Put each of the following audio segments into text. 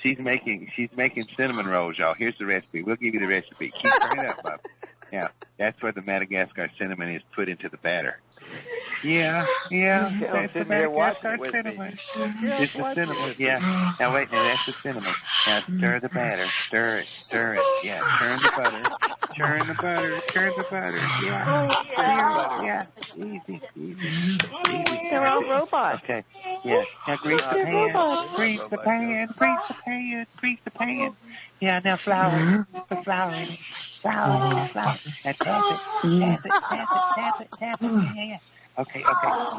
she's making cinnamon rolls, y'all. Here's the recipe. We'll give you the recipe. Keep turning it up, Bob. Now, that's where the Madagascar cinnamon is put into the batter. Yeah, that's the Madagascar cinnamon. It's the cinnamon, yeah. Now, wait, now that's the cinnamon. Now, stir the batter. Stir it. Yeah, churn the butter. Yeah. Easy. They're all robots. Okay, yeah. Now, grease the pan. Yeah, now flour. Put flour in it. Flour. Now, tap it. Yeah. Okay.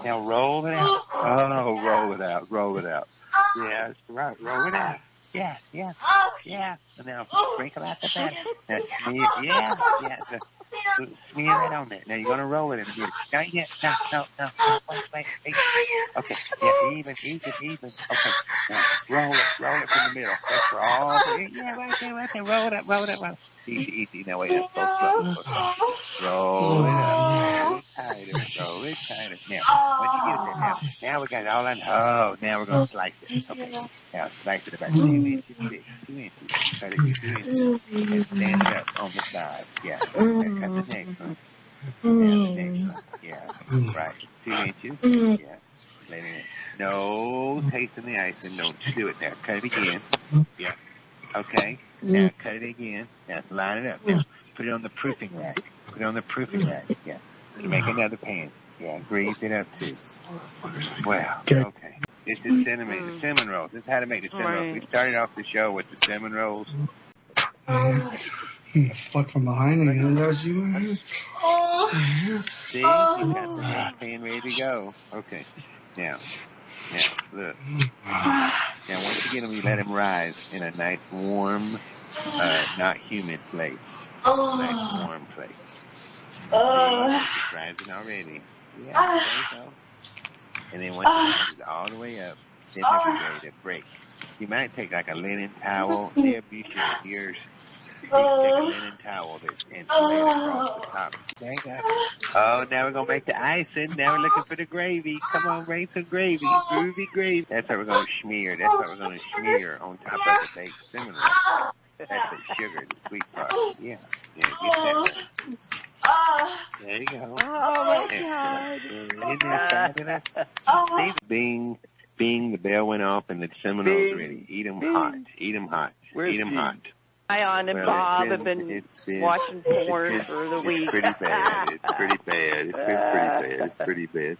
Now roll it out. Oh, roll it out. Yeah, that's right. Roll it out. Yeah. And now sprinkle out the batter. Now smear. Yeah. Smear it on there. Now you're gonna roll it in here. Not yet. No. Wait. Okay. Yeah, even. Okay. Now roll it from the middle. That's for all. Yeah, right there. Roll it up. Easy. Now wait. That's so slow. Roll it up. Roll it tighter. Now, once you get it there, now we got it all on. Oh, now we're going to slice it. Okay. Now, slice it about 2 inches thick. 2 inches. Cut it to 2 inches. And stand it up on the side. Yeah. Now, cut the next one. Yeah. Right. 2 inches. Yeah. Let it in. No taste in the icing. Don't you do it now. Cut it again. Yeah. Okay. Now, cut it again. Now, line it up. Now, put it on the proofing rack. Yeah. You make another pan. Yeah, grease it up too. Wow. Okay. This is cinnamon rolls. This is how to make the cinnamon rolls. We started off the show with the cinnamon rolls. Fuck from behind and knows you. See? You got the next pan ready to go. Okay. Now, look. Now, once you get them, you let them rise in a nice warm, not humid place. Nice warm place. It's rising already. Yeah, there you go. And then once it rises all the way up, then they'll be ready to break. You might take like a linen towel. There, be sure yours. You take a linen towel and lay it across the top. There you go. Oh, now we're going to make the icing. Now we're looking for the gravy. Come on, bring some gravy. Groovy gravy. That's what we're going to smear. on top of the baked cinnamon roll. That's the sugar, the sweet part. Yeah, get that. There you go. Oh, my God. Bing, the bell went off and the cinnamon rolls ready. Eat them hot. iON and Bob have been watching porn for the week. It's pretty bad. It's pretty bad.